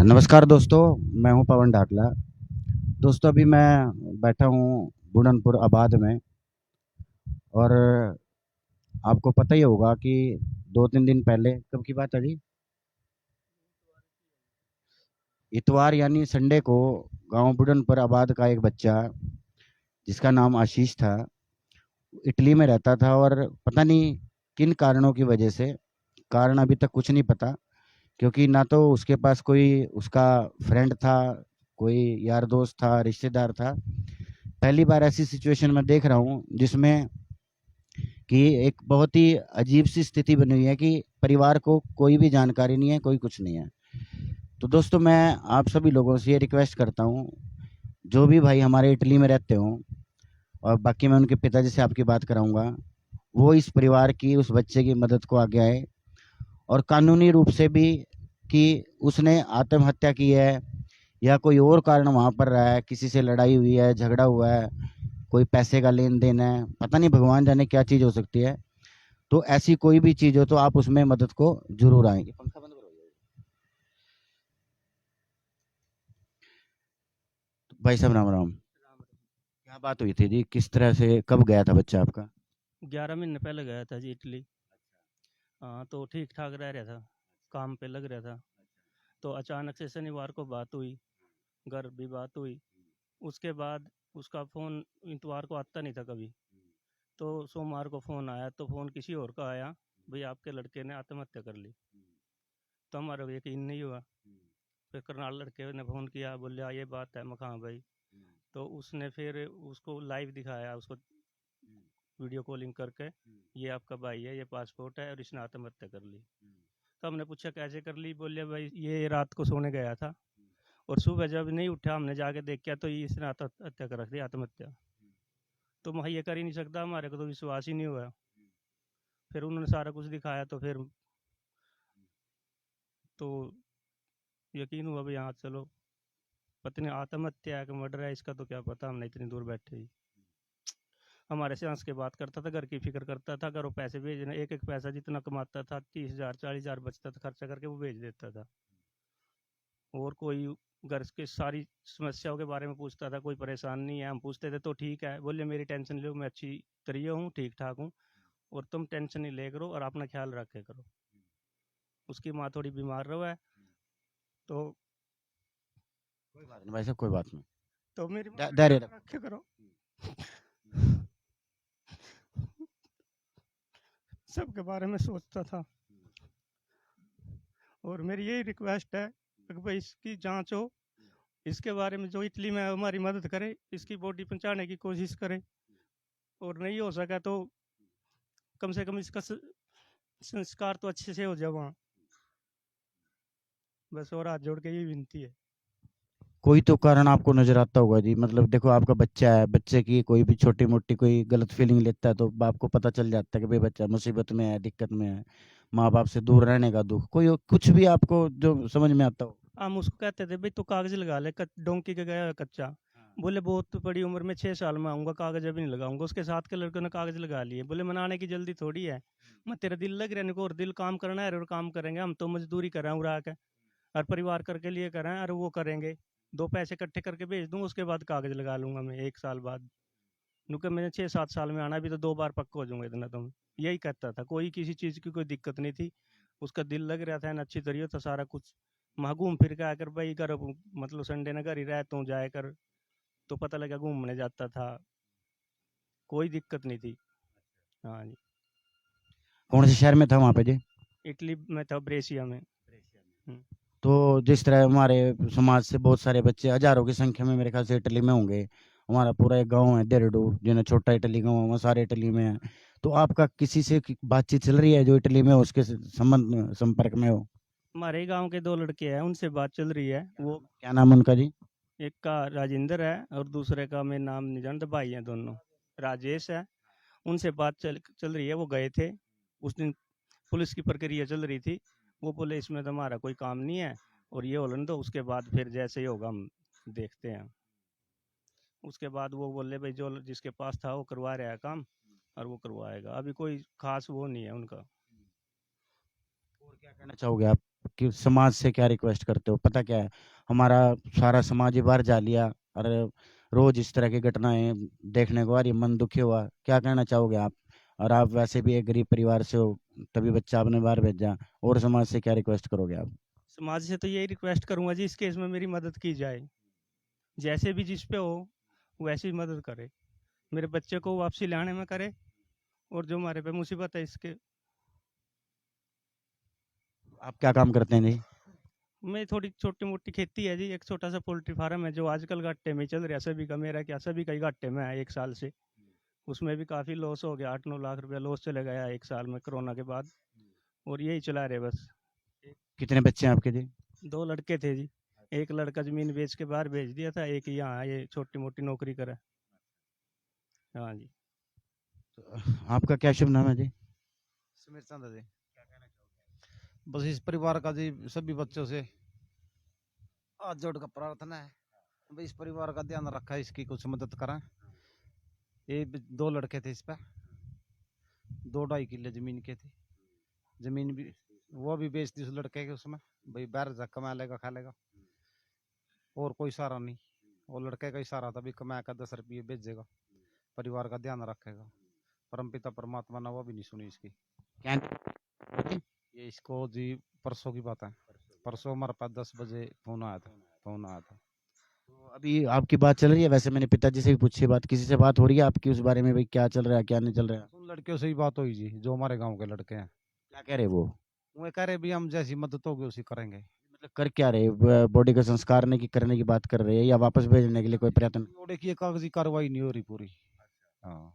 नमस्कार दोस्तों, मैं हूं पवन ढाकला। दोस्तों अभी मैं बैठा हूं बुढ़नपुर आबाद में, और आपको पता ही होगा कि 2-3 दिन पहले, कब की बात है जी, इतवार यानी संडे को गांव बुढ़नपुर आबाद का एक बच्चा जिसका नाम आशीष था, इटली में रहता था, और पता नहीं किन कारणों की वजह से, कारण अभी तक कुछ नहीं पता, क्योंकि ना तो उसके पास कोई उसका फ्रेंड था, कोई यार दोस्त था, रिश्तेदार था। पहली बार ऐसी सिचुएशन में देख रहा हूँ जिसमें कि एक बहुत ही अजीब सी स्थिति बनी हुई है कि परिवार को कोई भी जानकारी नहीं है, कोई कुछ नहीं है। तो दोस्तों मैं आप सभी लोगों से ये रिक्वेस्ट करता हूँ, जो भी भाई हमारे इटली में रहते हों, और बाकी मैं उनके पिताजी से आपकी बात कराऊंगा, वो इस परिवार की, उस बच्चे की मदद को आगे आए, और कानूनी रूप से भी कि उसने आत्महत्या की है या कोई और कारण वहाँ पर रहा है, किसी से लड़ाई हुई है, झगड़ा हुआ है, कोई पैसे का लेन देन है, पता नहीं, भगवान जाने क्या चीज़ हो सकती है। तो ऐसी कोई भी चीज़ हो तो आप उसमें मदद को जरूर आएंगे। पंखा बंद करो। तो भाई साहब राम राम, क्या बात हुई थी जी, किस तरह से कब गया था बच्चा आपका? 11 महीने पहले गया था जी इटली। हाँ, तो ठीक ठाक रह रहा था, काम पे लग रहा था। तो अचानक से शनिवार को बात हुई, घर भी बात हुई। उसके बाद उसका फ़ोन इतवार को आता नहीं था कभी। तो सोमवार को फ़ोन आया, तो फ़ोन किसी और का आया, भाई आपके लड़के ने आत्महत्या कर ली। तो हमारा यकीन नहीं हुआ। फिर करनाल लड़के ने फ़ोन किया, बोले ये बात है, मैं कहा हाँ भाई। तो उसने फिर उसको लाइव दिखाया, उसको वीडियो कॉलिंग करके, ये आपका भाई है, ये पासपोर्ट है और इसने आत्महत्या कर ली। तो हमने पूछा कैसे कर ली? बोले भाई ये रात को सोने गया था और सुबह जब नहीं उठा, हमने जाके देखा तो ये इसने आत्महत्या कर रखी, आत्महत्या। तो मैं ये कर ही नहीं सकता, हमारे को तो विश्वास ही नहीं हुआ। फिर उन्होंने सारा कुछ दिखाया, तो फिर तो यकीन हुआ भाई हाँ चलो, पत्नी आत्महत्या है कि मर्डर है इसका तो क्या पता, हमने इतनी दूर बैठे ही। हमारे से हंस के बात करता था, घर की फिक्र करता था, घरों पैसे भेजने, एक एक पैसा जितना कमाता था, 30,000 40,000 बचता था, खर्चा करके वो भेज देता था। और कोई घर के सारी समस्याओं के बारे में पूछता था, कोई परेशान नहीं है, हम पूछते थे तो ठीक है, बोले मेरी टेंशन लो, मैं अच्छी तरीके हूँ, ठीक ठाक हूँ, और तुम टेंशन नहीं ले करो और अपना ख्याल रखे करो। उसकी माँ थोड़ी बीमार रहा है, तो कोई बात नहीं भाई साहब, कोई बात नहीं, मेरी माँ का धैर्य ख्याल रखो। रखे करो। सबके बारे में सोचता था, और मेरी यही रिक्वेस्ट है कि भाई इसकी जांच हो, इसके बारे में जो इटली में हमारी मदद करे, इसकी बॉडी पहुंचाने की कोशिश करे, और नहीं हो सका तो कम से कम इसका संस्कार तो अच्छे से हो जाए वहाँ। बस और हाथ जोड़ के यही विनती है। कोई तो कारण आपको नजर आता होगा जी, मतलब देखो आपका बच्चा है, बच्चे की कोई भी छोटी मोटी कोई गलत फीलिंग लेता है तो बाप को पता चल जाता है कि भाई बच्चा मुसीबत में है, दिक्कत में है, माँ बाप से दूर रहने का दुख, कोई कुछ भी आपको जो समझ में आता हो। हम उसको कहते थे भाई तू कागज लगा ले, डोंकी के गया है कच्चा। बोले बहुत बड़ी उम्र में 6 साल में आऊंगा, कागज अभी नहीं लगाऊंगा। उसके साथ के लड़कों ने कागज लगा लिए, बोले मनाने की जल्दी थोड़ी है, मैं तेरा दिल लग रहा है और दिल काम करना है और काम करेंगे, हम तो मजदूरी कर रहे हैं उड़ा के, और परिवार करके लिए कर रहे हैं, और वो करेंगे, 2 पैसे इकट्ठे करके भेज दूंगा, उसके बाद कागज लगा लूंगा मैं 1 साल बाद। क्योंकि मैंने 6-7 साल में आना भी, तो 2 बार पक्का हो जाऊंगा इतना तो मैं। यही कहता था, कोई किसी चीज़ की कोई दिक्कत नहीं थी, उसका दिल लग रहा था, अच्छी तरीके था सारा कुछ। मैं घूम फिर के आकर भाई घर, मतलब संडे न घर ही रहता हूँ, जाया कर, तो पता लगा घूमने जाता था, कोई दिक्कत नहीं थी। हाँ जी। कौन से शहर में था वहाँ पे जी? इटली में था, ब्रेसिया में। हम्म। तो जिस तरह हमारे समाज से बहुत सारे बच्चे हजारों की संख्या में मेरे ख्याल से इटली में होंगे। हमारा पूरा एक गांव है देरडू, जिन्हें छोटा इटली गांव है, वहाँ सारे इटली में हैं। तो आपका किसी से बातचीत चल रही है जो इटली में हो, उसके संबंध संपर्क में हो? हमारे गांव के 2 लड़के हैं, उनसे बात चल रही है। वो क्या नाम उनका जी? एक का राजेंद्र है और दूसरे का मैं नाम नहीं जानता, भाई हैं दोनों, राजेश है। उनसे बात चल चल रही है। वो गए थे उस दिन, पुलिस की प्रक्रिया चल रही थी। वो बोले इसमें तो हमारा कोई काम नहीं है और ये होलन दो, उसके बाद फिर जैसे ही होगा हम देखते हैं। उसके बाद वो बोले भाई जो जिसके पास था वो करवा रहा है काम और वो करवाएगा। अभी कोई खास वो नहीं है उनका। और क्या कहना चाहोगे आप कि समाज से क्या रिक्वेस्ट करते हो? पता क्या है, हमारा सारा समाज ही बाहर जा लिया और रोज इस तरह की घटनाएं देखने को आ रही, मन दुखी हुआ। क्या कहना चाहोगे आप? और आप वैसे भी एक गरीब परिवार से हो, तभी बच्चा आपने बाहर भेजा, और समाज से क्या रिक्वेस्ट करोगे आप? समाज से तो यही रिक्वेस्ट करूंगा जी, इस केस में मेरी मदद की जाए। जैसे भी जिस पे हो वैसी मदद करे, मेरे बच्चे को वापसी लाने में करे। और जो हमारे पे मुसीबत है इसके। आप क्या काम करते हैं जी? मैं थोड़ी छोटी मोटी खेती है जी, एक छोटा सा पोल्ट्री फार्म है जो आजकल घाटे में चल रहा है। सभी का, मेरा क्या, सभी का ही घाटे में है 1 साल से। उसमें भी काफ़ी लॉस हो गया, 8-9 लाख रुपया लॉस चले गया 1 साल में कोरोना के बाद। और यही चला रहे बस। कितने बच्चे हैं आपके जी? 2 लड़के थे जी। एक लड़का ज़मीन बेच के बाहर भेज दिया था, एक यहाँ ये छोटी मोटी नौकरी करे। हाँ जी। आपका क्या शुभ नाम है जी? समीर चंद जी। बस इस परिवार का जी सभी बच्चों से हाथ जोड़ कर प्रार्थना है, भाई इस परिवार का ध्यान रखा है, इसकी कुछ मदद करें। ये 2 लड़के थे, इस पे 2-2.5 किले जमीन के थे। जमीन भी वो भी बेच दी उस लड़के के, उसमें भाई बाहर जा कमा लेगा खा लेगा, और कोई सहारा नहीं। वो लड़के का ही सहारा था, भी कमा कर 10 रुपये बेचेगा, परिवार का ध्यान रखेगा। परमपिता परमात्मा ने वो भी नहीं सुनी इसकी। क्या? ये इसको जी परसों की बात है, परसों हमारे पास 10 बजे फोन आया था। तो अभी आपकी बात चल रही है? वैसे मैंने पिताजी से भी पूछी बात, किसी से बात हो रही है आपकी उस बारे में, भाई क्या चल रहा है क्या नहीं चल रहा है? उन लड़कियों से ही बात हुई जी, जो हमारे गांव के लड़के हैं। क्या कह रहे वो? वो कह रहे भी हम जैसी मदद होगी उसी करेंगे। मतलब कर क्या रहे, बॉडी का संस्कार करने की बात कर रहे हैं या वापस भेजने के लिए कोई प्रयत्न? जोड़े की ये कागजी कार्रवाई नहीं हो रही पूरी। हाँ,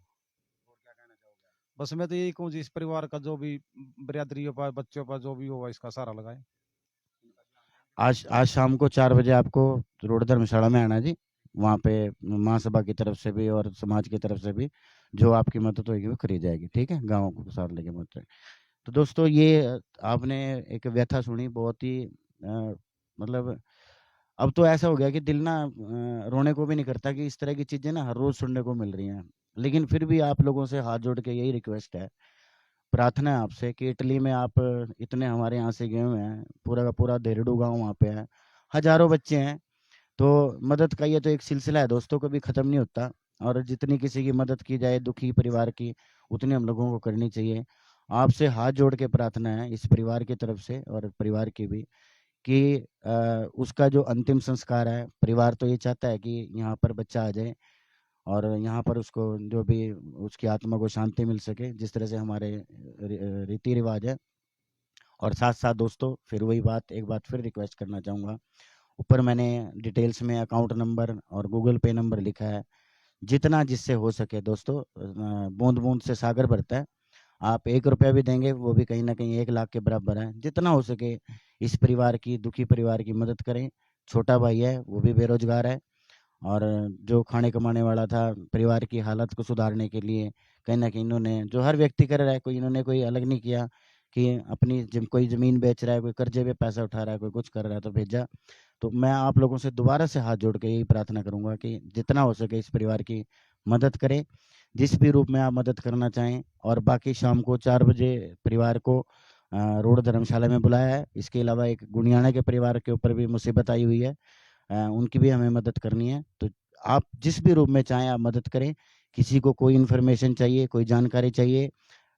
बस मैं तो यही कहूँ जी, इस परिवार का जो भी बिरादरियों पर बच्चों पर जो भी होगा इसका सहारा लगाए। आज आज शाम को 4 बजे आपको रोड धर्मशाला में आना जी। वहाँ पे महासभा की तरफ से भी और समाज की तरफ से भी जो आपकी मदद होगी वो करी जाएगी, ठीक है, गाँव को साथ लेके मत। तो दोस्तों, ये आपने एक व्यथा सुनी, बहुत ही मतलब अब तो ऐसा हो गया कि दिल ना रोने को भी नहीं करता कि इस तरह की चीजें ना हर रोज सुनने को मिल रही हैं। लेकिन फिर भी आप लोगों से हाथ जोड़ के यही रिक्वेस्ट है, प्रार्थना है आपसे कि इटली में आप इतने हमारे यहाँ से गए हुए हैं, पूरा का पूरा देहरादून गांव वहाँ पे है, हजारों बच्चे हैं। तो मदद का ये तो एक सिलसिला है दोस्तों, कभी खत्म नहीं होता। और जितनी किसी की मदद की जाए दुखी परिवार की, उतनी हम लोगों को करनी चाहिए। आपसे हाथ जोड़ के प्रार्थना है इस परिवार की तरफ से और परिवार की भी कि उसका जो अंतिम संस्कार है, परिवार तो ये चाहता है कि यहाँ पर बच्चा आ जाए और यहाँ पर उसको जो भी उसकी आत्मा को शांति मिल सके, जिस तरह से हमारे रीति रिवाज है। और साथ साथ दोस्तों, फिर वही बात, एक बात फिर रिक्वेस्ट करना चाहूँगा, ऊपर मैंने डिटेल्स में अकाउंट नंबर और गूगल पे नंबर लिखा है। जितना जिससे हो सके दोस्तों, बूंद बूंद से सागर भरता है। आप 1 रुपया भी देंगे वो भी कहीं ना कहीं 1 लाख के बराबर है। जितना हो सके इस परिवार की, दुखी परिवार की मदद करें। छोटा भाई है, वो भी बेरोजगार है, और जो खाने कमाने वाला था, परिवार की हालत को सुधारने के लिए कहीं ना कहीं इन्होंने, जो हर व्यक्ति कर रहा है, कोई इन्होंने कोई अलग नहीं किया कि अपनी कोई ज़मीन बेच रहा है, कोई कर्जे पे पैसा उठा रहा है, कोई कुछ कर रहा है तो भेजा। तो मैं आप लोगों से दोबारा से हाथ जोड़ के यही प्रार्थना करूंगा कि जितना हो सके इस परिवार की मदद करें, जिस भी रूप में आप मदद करना चाहें। और बाकी शाम को 4 बजे परिवार को रोड धर्मशाला में बुलाया है। इसके अलावा एक गुनियाना के परिवार के ऊपर भी मुसीबत आई हुई है, उनकी भी हमें मदद करनी है। तो आप जिस भी रूप में चाहें आप मदद करें। किसी को कोई इन्फॉर्मेशन चाहिए, कोई जानकारी चाहिए,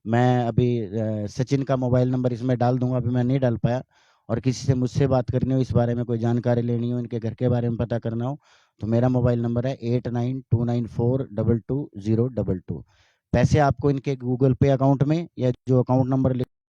मैं अभी सचिन का मोबाइल नंबर इसमें डाल दूंगा, अभी मैं नहीं डाल पाया। और किसी से मुझसे बात करनी हो, इस बारे में कोई जानकारी लेनी हो, इनके घर के बारे में पता करना हो, तो मेरा मोबाइल नंबर है 8929422022। पैसे आपको इनके गूगल पे अकाउंट में या जो अकाउंट नंबर